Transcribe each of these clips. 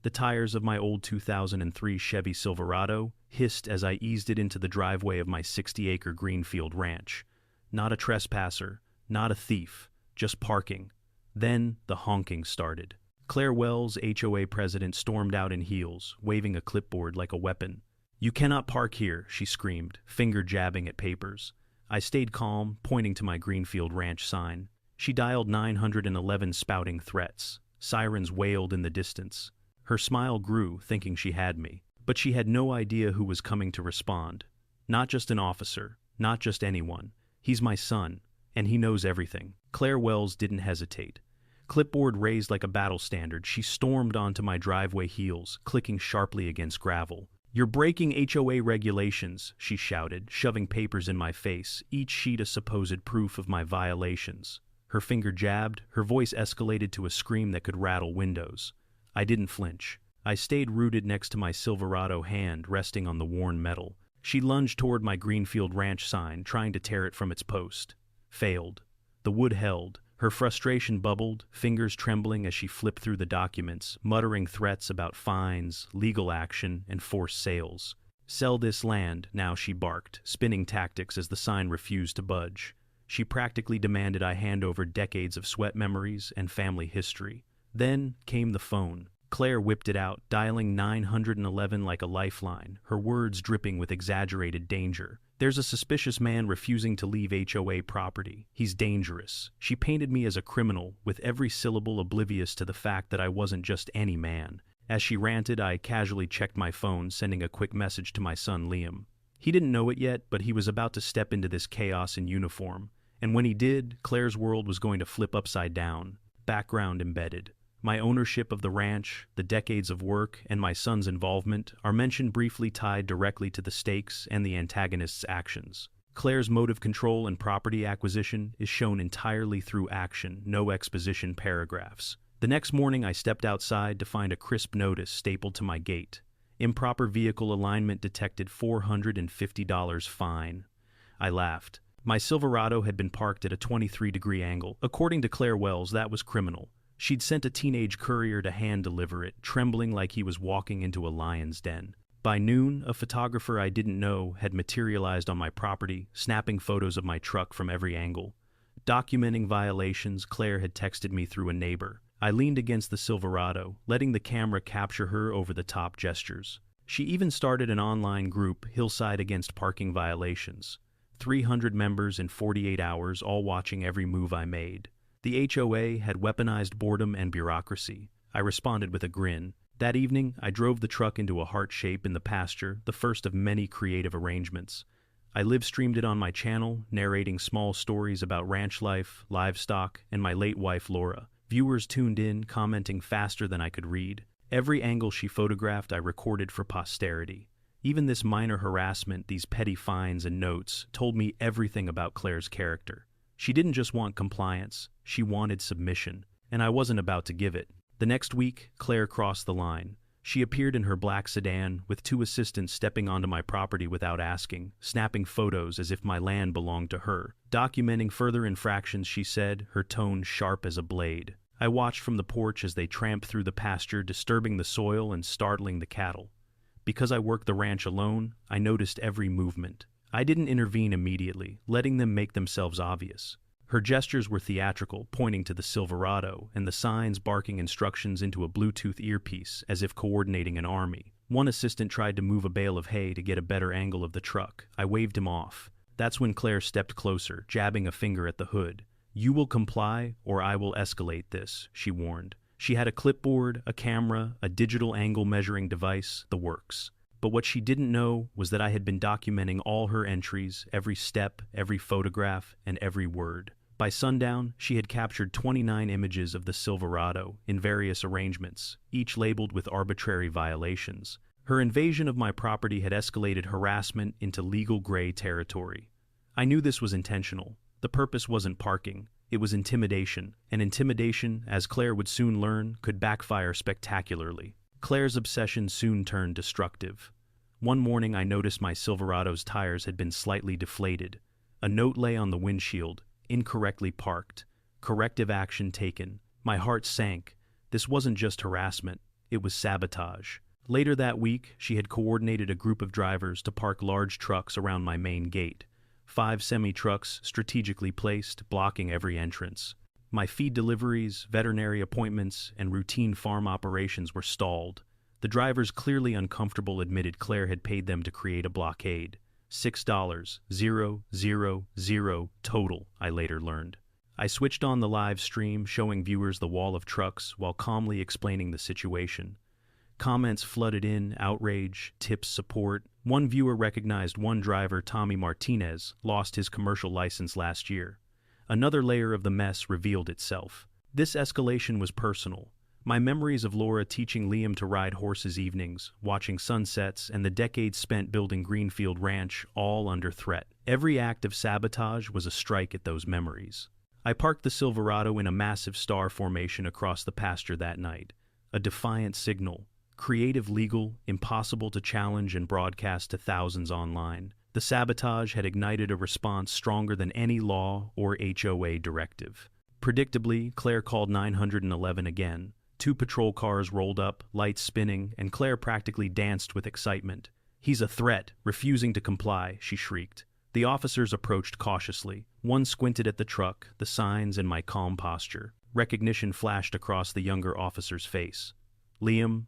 The tires of my old 2003 Chevy Silverado hissed as I eased it into the driveway of my 60-acre greenfield ranch. Not a trespasser, not a thief, just parking. Then the honking started. Claire Wells, HOA president, stormed out in heels, waving a clipboard like a weapon. "You cannot park here," she screamed, finger jabbing at papers. I stayed calm, pointing to my Greenfield Ranch sign. She dialed 911, spouting threats. Sirens wailed in the distance. Her smile grew, thinking she had me. But she had no idea who was coming to respond. Not just an officer, not just anyone. He's my son, and he knows everything. Claire Wells didn't hesitate. Clipboard raised like a battle standard, she stormed onto my driveway heels, clicking sharply against gravel. "You're breaking HOA regulations," she shouted, shoving papers in my face, each sheet a supposed proof of my violations. Her finger jabbed, her voice escalated to a scream that could rattle windows. I didn't flinch. I stayed rooted next to my Silverado, hand resting on the worn metal. She lunged toward my Greenfield Ranch sign, trying to tear it from its post. Failed. The wood held. Her frustration bubbled, fingers trembling as she flipped through the documents, muttering threats about fines, legal action, and forced sales. "Sell this land," now she barked, spinning tactics as the sign refused to budge. She practically demanded I hand over decades of sweat memories and family history. Then came the phone. Claire whipped it out, dialing 911 like a lifeline, her words dripping with exaggerated danger. "There's a suspicious man refusing to leave HOA property. He's dangerous." She painted me as a criminal, with every syllable oblivious to the fact that I wasn't just any man. As she ranted, I casually checked my phone, sending a quick message to my son Liam. He didn't know it yet, but he was about to step into this chaos in uniform. And when he did, Claire's world was going to flip upside down. Background embedded. My ownership of the ranch, the decades of work, and my son's involvement are mentioned briefly, tied directly to the stakes and the antagonist's actions. Claire's motive control and property acquisition is shown entirely through action, no exposition paragraphs. The next morning I stepped outside to find a crisp notice stapled to my gate. "Improper vehicle alignment detected, $450 fine." I laughed. My Silverado had been parked at a 23-degree angle. According to Claire Wells, that was criminal. She'd sent a teenage courier to hand-deliver it, trembling like he was walking into a lion's den. By noon, a photographer I didn't know had materialized on my property, snapping photos of my truck from every angle. Documenting violations, Claire had texted me through a neighbor. I leaned against the Silverado, letting the camera capture her over-the-top gestures. She even started an online group, Hillside Against Parking Violations. 300 members in 48 hours, all watching every move I made. The HOA had weaponized boredom and bureaucracy. I responded with a grin. That evening, I drove the truck into a heart shape in the pasture, the first of many creative arrangements. I live-streamed it on my channel, narrating small stories about ranch life, livestock, and my late wife Laura. Viewers tuned in, commenting faster than I could read. Every angle she photographed I recorded for posterity. Even this minor harassment, these petty fines and notes, told me everything about Claire's character. She didn't just want compliance, she wanted submission, and I wasn't about to give it. The next week, Claire crossed the line. She appeared in her black sedan, with 2 assistants stepping onto my property without asking, snapping photos as if my land belonged to her. Documenting further infractions, she said, her tone sharp as a blade. I watched from the porch as they tramped through the pasture, disturbing the soil and startling the cattle. Because I worked the ranch alone, I noticed every movement. I didn't intervene immediately, letting them make themselves obvious. Her gestures were theatrical, pointing to the Silverado, and the signs barking instructions into a Bluetooth earpiece, as if coordinating an army. One assistant tried to move a bale of hay to get a better angle of the truck. I waved him off. That's when Claire stepped closer, jabbing a finger at the hood. "You will comply, or I will escalate this," she warned. She had a clipboard, a camera, a digital angle measuring device, the works. But what she didn't know was that I had been documenting all her entries, every step, every photograph, and every word. By sundown, she had captured 29 images of the Silverado in various arrangements, each labeled with arbitrary violations. Her invasion of my property had escalated harassment into legal gray territory. I knew this was intentional. The purpose wasn't parking, it was intimidation. And intimidation, as Claire would soon learn, could backfire spectacularly. Claire's obsession soon turned destructive. One morning I noticed my Silverado's tires had been slightly deflated. A note lay on the windshield, "Incorrectly parked. Corrective action taken." My heart sank. This wasn't just harassment. it was sabotage. Later that week, she had coordinated a group of drivers to park large trucks around my main gate. 5 semi-trucks strategically placed, blocking every entrance. My feed deliveries, veterinary appointments, and routine farm operations were stalled. The drivers, clearly uncomfortable, admitted Claire had paid them to create a blockade. $6,000 total, I later learned. I switched on the live stream, showing viewers the wall of trucks while calmly explaining the situation. Comments flooded in, outrage, tips, support. One viewer recognized one driver, Tommy Martinez, lost his commercial license last year. Another layer of the mess revealed itself. This escalation was personal. My memories of Laura teaching Liam to ride horses evenings, watching sunsets, and the decades spent building Greenfield Ranch, all under threat. Every act of sabotage was a strike at those memories. I parked the Silverado in a massive star formation across the pasture that night. A defiant signal. Creative, legal, impossible to challenge and broadcast to thousands online. The sabotage had ignited a response stronger than any law or HOA directive. Predictably, Claire called 911 again. 2 patrol cars rolled up, lights spinning, and Claire practically danced with excitement. "He's a threat, refusing to comply," she shrieked. The officers approached cautiously. One squinted at the truck, the signs, and my calm posture. Recognition flashed across the younger officer's face. "Liam,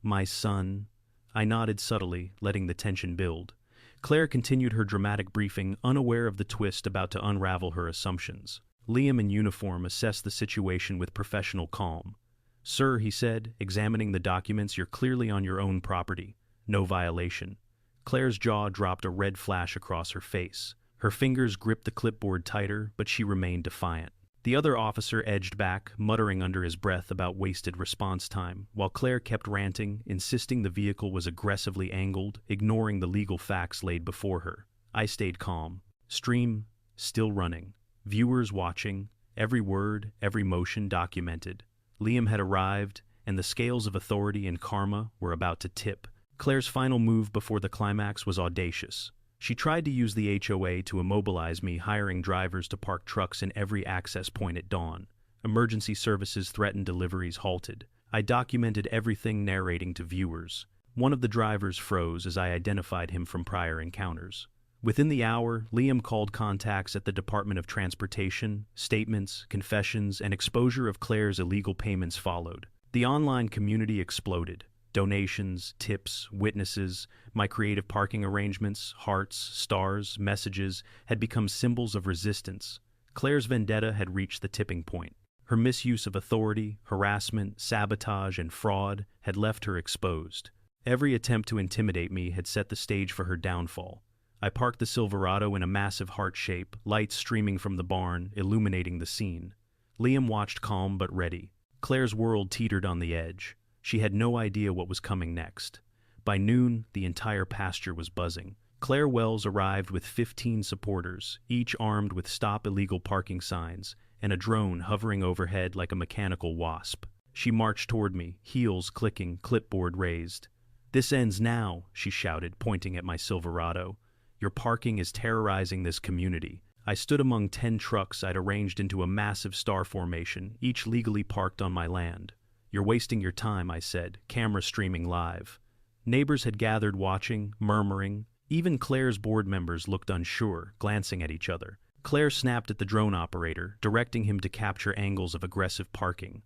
my son." I nodded subtly, letting the tension build. Claire continued her dramatic briefing, unaware of the twist about to unravel her assumptions. Liam, in uniform, assessed the situation with professional calm. "Sir," he said, examining the documents, "you're clearly on your own property. No violation." Claire's jaw dropped, a red flash across her face. Her fingers gripped the clipboard tighter, but she remained defiant. The other officer edged back, muttering under his breath about wasted response time, while Claire kept ranting, insisting the vehicle was aggressively angled, ignoring the legal facts laid before her. I stayed calm. Stream still running. Viewers watching, every word, every motion documented. Liam had arrived, and the scales of authority and karma were about to tip. Claire's final move before the climax was audacious. She tried to use the HOA to immobilize me, hiring drivers to park trucks in every access point at dawn. Emergency services threatened, deliveries halted. I documented everything, narrating to viewers. One of the drivers froze as I identified him from prior encounters. Within the hour, Liam called contacts at the Department of Transportation. Statements, confessions, and exposure of Claire's illegal payments followed. The online community exploded. Donations, tips, witnesses, my creative parking arrangements, hearts, stars, messages had become symbols of resistance. Claire's vendetta had reached the tipping point. Her misuse of authority, harassment, sabotage, and fraud had left her exposed. Every attempt to intimidate me had set the stage for her downfall. I parked the Silverado in a massive heart shape, lights streaming from the barn, illuminating the scene. Liam watched, calm but ready. Claire's world teetered on the edge. She had no idea what was coming next. By noon, the entire pasture was buzzing. Claire Wells arrived with 15 supporters, each armed with "Stop Illegal Parking" signs, and a drone hovering overhead like a mechanical wasp. She marched toward me, heels clicking, clipboard raised. "This ends now," she shouted, pointing at my Silverado. "Your parking is terrorizing this community." I stood among 10 trucks I'd arranged into a massive star formation, each legally parked on my land. "You're wasting your time," I said, camera streaming live. Neighbors had gathered, watching, murmuring. Even Claire's board members looked unsure, glancing at each other. Claire snapped at the drone operator, directing him to capture angles of aggressive parking.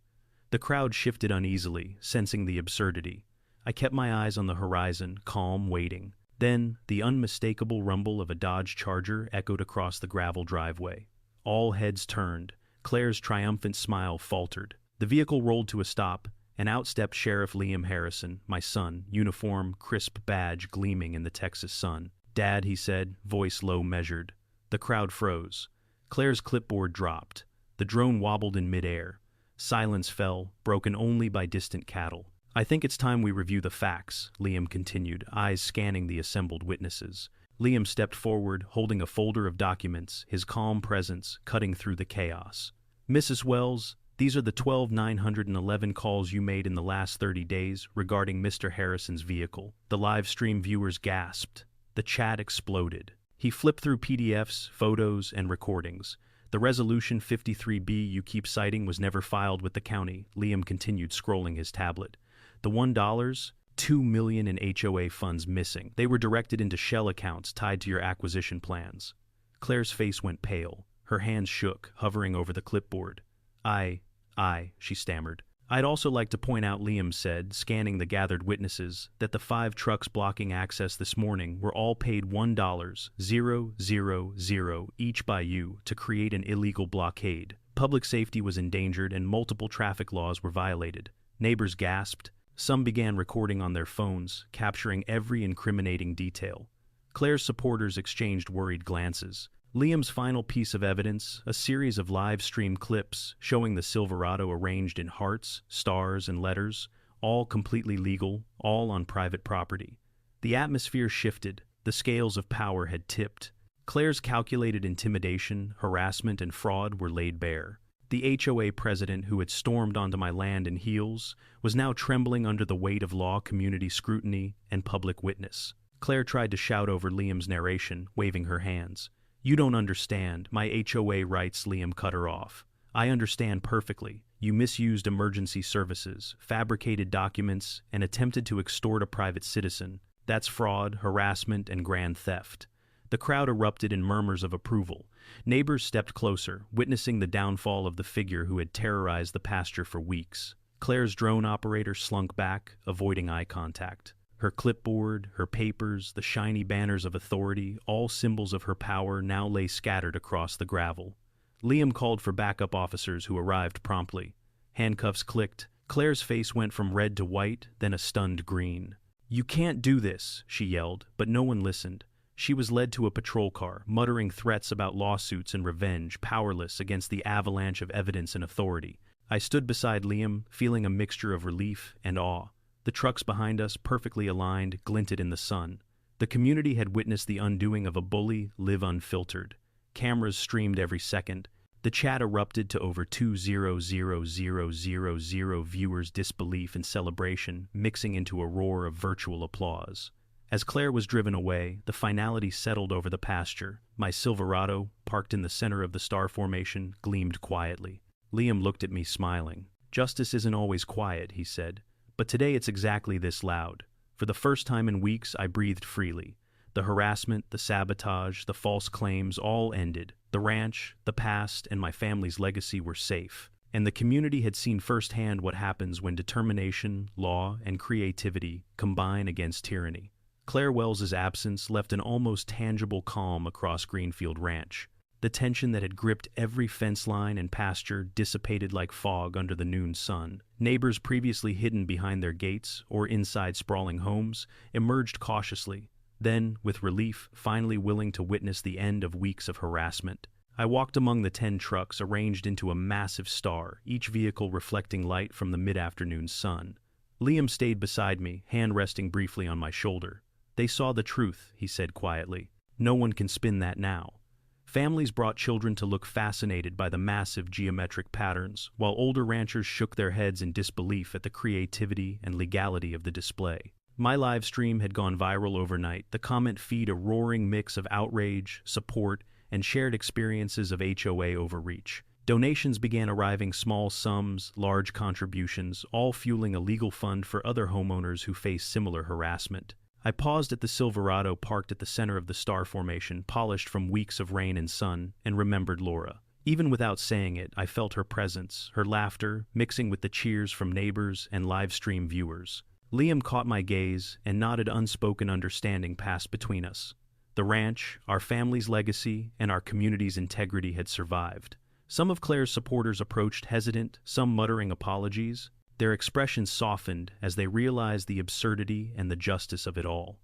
The crowd shifted uneasily, sensing the absurdity. I kept my eyes on the horizon, calm, waiting. Then, the unmistakable rumble of a Dodge Charger echoed across the gravel driveway. All heads turned. Claire's triumphant smile faltered. The vehicle rolled to a stop, and out stepped Sheriff Liam Harrison, my son, uniform, crisp badge gleaming in the Texas sun. "Dad," he said, voice low, measured. The crowd froze. Claire's clipboard dropped. The drone wobbled in midair. Silence fell, broken only by distant cattle. "I think it's time we review the facts," Liam continued, eyes scanning the assembled witnesses. Liam stepped forward, holding a folder of documents, his calm presence cutting through the chaos. "Mrs. Wells, these are the 12,911 calls you made in the last 30 days regarding Mr. Harrison's vehicle." The live stream viewers gasped. The chat exploded. He flipped through PDFs, photos, and recordings. "The Resolution 53B you keep citing was never filed with the county," Liam continued, scrolling his tablet. The $1, $2 million in HOA funds missing. They were directed into shell accounts tied to your acquisition plans. Claire's face went pale. Her hands shook, hovering over the clipboard. She stammered. I'd also like to point out, Liam said, scanning the gathered witnesses, that the 5 trucks blocking access this morning were all paid $1,000 each by you to create an illegal blockade. Public safety was endangered and multiple traffic laws were violated. Neighbors gasped. Some began recording on their phones, capturing every incriminating detail. Claire's supporters exchanged worried glances. Liam's final piece of evidence, a series of live-stream clips showing the Silverado arranged in hearts, stars, and letters, all completely legal, all on private property. The atmosphere shifted. The scales of power had tipped. Claire's calculated intimidation, harassment, and fraud were laid bare. The HOA president, who had stormed onto my land in heels, was now trembling under the weight of law, community scrutiny, and public witness. Claire tried to shout over Liam's narration, waving her hands. "You don't understand. My HOA rights," Liam cut her off. "I understand perfectly. You misused emergency services, fabricated documents, and attempted to extort a private citizen. That's fraud, harassment, and grand theft." The crowd erupted in murmurs of approval. Neighbors stepped closer, witnessing the downfall of the figure who had terrorized the pasture for weeks. Claire's drone operator slunk back, avoiding eye contact. Her clipboard, her papers, the shiny banners of authority, all symbols of her power, now lay scattered across the gravel. Liam called for backup officers who arrived promptly. Handcuffs clicked. Claire's face went from red to white, then a stunned green. "You can't do this," she yelled, but no one listened. She was led to a patrol car, muttering threats about lawsuits and revenge, powerless against the avalanche of evidence and authority. I stood beside Liam, feeling a mixture of relief and awe. The trucks behind us, perfectly aligned, glinted in the sun. The community had witnessed the undoing of a bully live unfiltered. Cameras streamed every second. The chat erupted to over 200,000 viewers, disbelief and celebration mixing into a roar of virtual applause. As Claire was driven away, the finality settled over the pasture. My Silverado, parked in the center of the star formation, gleamed quietly. Liam looked at me, smiling. "Justice isn't always quiet," he said. "But today it's exactly this loud." For the first time in weeks, I breathed freely. The harassment, the sabotage, the false claims all ended. The ranch, the past, and my family's legacy were safe. And the community had seen firsthand what happens when determination, law, and creativity combine against tyranny. Claire Wells's absence left an almost tangible calm across Greenfield Ranch. The tension that had gripped every fence line and pasture dissipated like fog under the noon sun. Neighbors previously hidden behind their gates or inside sprawling homes emerged cautiously, then, with relief, finally willing to witness the end of weeks of harassment. I walked among the 10 trucks arranged into a massive star, each vehicle reflecting light from the mid-afternoon sun. Liam stayed beside me, hand resting briefly on my shoulder. "They saw the truth," he said quietly. "No one can spin that now." Families brought children to look fascinated by the massive geometric patterns, while older ranchers shook their heads in disbelief at the creativity and legality of the display. My live stream had gone viral overnight, the comment feed a roaring mix of outrage, support, and shared experiences of HOA overreach. Donations began arriving, small sums, large contributions, all fueling a legal fund for other homeowners who face similar harassment. I paused at the Silverado parked at the center of the star formation, polished from weeks of rain and sun, and remembered Laura. Even without saying it, I felt her presence, her laughter, mixing with the cheers from neighbors and live stream viewers. Liam caught my gaze and nodded. Unspoken understanding passed between us. The ranch, our family's legacy, and our community's integrity had survived. Some of Claire's supporters approached hesitant, some muttering apologies. Their expressions softened as they realized the absurdity and the justice of it all.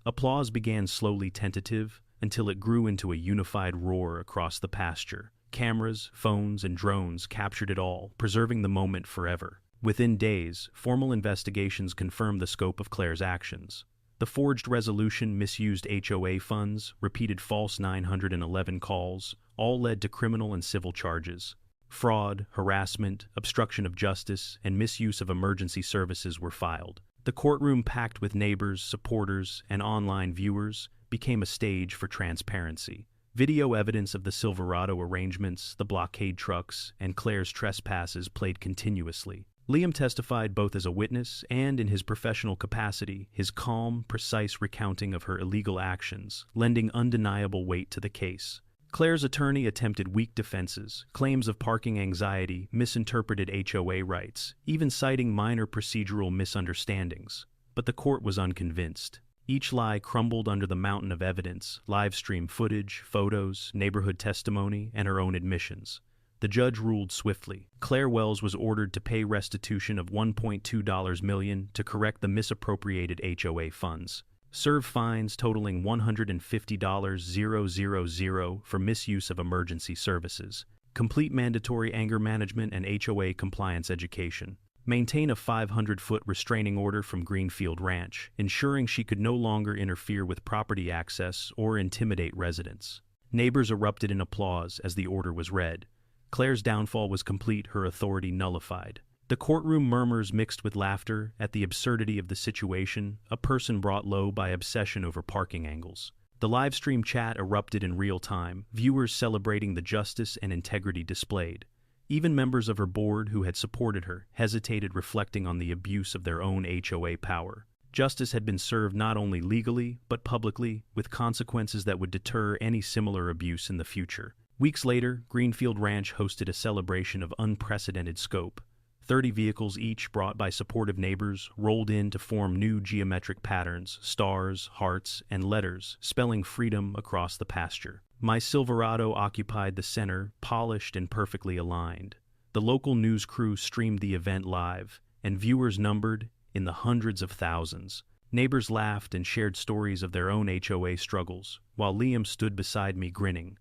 Applause began slowly tentative until it grew into a unified roar across the pasture. Cameras, phones, and drones captured it all, preserving the moment forever. Within days, formal investigations confirmed the scope of Claire's actions. The forged resolution, misused HOA funds, repeated false 911 calls, all led to criminal and civil charges. Fraud, harassment, obstruction of justice, and misuse of emergency services were filed. The courtroom, packed with neighbors, supporters, and online viewers, became a stage for transparency. Video evidence of the Silverado arrangements, the blockade trucks, and Claire's trespasses played continuously. Liam testified both as a witness and in his professional capacity, his calm, precise recounting of her illegal actions, lending undeniable weight to the case. Claire's attorney attempted weak defenses, claims of parking anxiety, misinterpreted HOA rights, even citing minor procedural misunderstandings. But the court was unconvinced. Each lie crumbled under the mountain of evidence, live stream footage, photos, neighborhood testimony, and her own admissions. The judge ruled swiftly. Claire Wells was ordered to pay restitution of $1.2 million to correct the misappropriated HOA funds, serve fines totaling $150,000 for misuse of emergency services, complete mandatory anger management and HOA compliance education, maintain a 500-foot restraining order from Greenfield Ranch, ensuring she could no longer interfere with property access or intimidate residents. Neighbors erupted in applause as the order was read. Claire's downfall was complete, her authority nullified. The courtroom murmurs mixed with laughter at the absurdity of the situation, a person brought low by obsession over parking angles. The live stream chat erupted in real time, viewers celebrating the justice and integrity displayed. Even members of her board who had supported her hesitated, reflecting on the abuse of their own HOA power. Justice had been served not only legally, but publicly, with consequences that would deter any similar abuse in the future. Weeks later, Greenfield Ranch hosted a celebration of unprecedented scope. 30 vehicles, each brought by supportive neighbors, rolled in to form new geometric patterns, stars, hearts, and letters, spelling freedom across the pasture. My Silverado occupied the center, polished and perfectly aligned. The local news crew streamed the event live, and viewers numbered in the hundreds of thousands. Neighbors laughed and shared stories of their own HOA struggles, while Liam stood beside me grinning,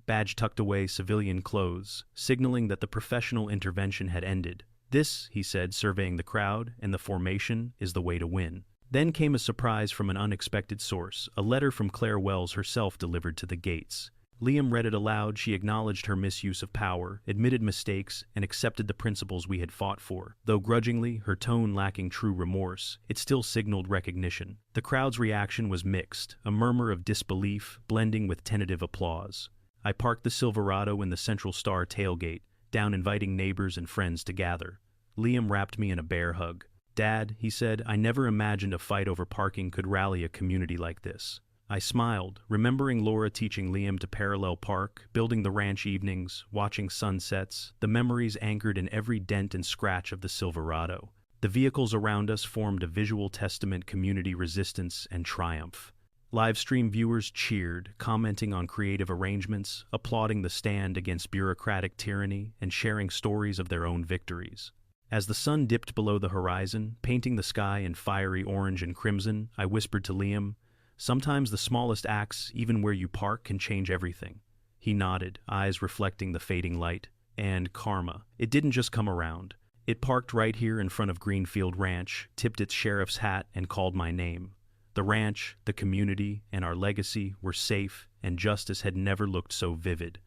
badge tucked away, civilian clothes, signaling that the professional intervention had ended. This, he said, surveying the crowd and the formation, is the way to win. Then came a surprise from an unexpected source, a letter from Claire Wells herself delivered to the gates. Liam read it aloud. She acknowledged her misuse of power, admitted mistakes, and accepted the principles we had fought for. Though grudgingly, her tone lacking true remorse, it still signaled recognition. The crowd's reaction was mixed, a murmur of disbelief blending with tentative applause. I parked the Silverado in the Central Star tailgate, down inviting neighbors and friends to gather. Liam wrapped me in a bear hug. "Dad," he said, "I never imagined a fight over parking could rally a community like this." I smiled, remembering Laura teaching Liam to parallel park, building the ranch evenings, watching sunsets, the memories anchored in every dent and scratch of the Silverado. The vehicles around us formed a visual testament, community resistance and triumph. Livestream viewers cheered, commenting on creative arrangements, applauding the stand against bureaucratic tyranny, and sharing stories of their own victories. As the sun dipped below the horizon, painting the sky in fiery orange and crimson, I whispered to Liam, "Sometimes the smallest acts, even where you park, can change everything." He nodded, eyes reflecting the fading light. And karma. It didn't just come around. It parked right here in front of Greenfield Ranch, tipped its sheriff's hat, and called my name. The ranch, the community, and our legacy were safe, and justice had never looked so vivid.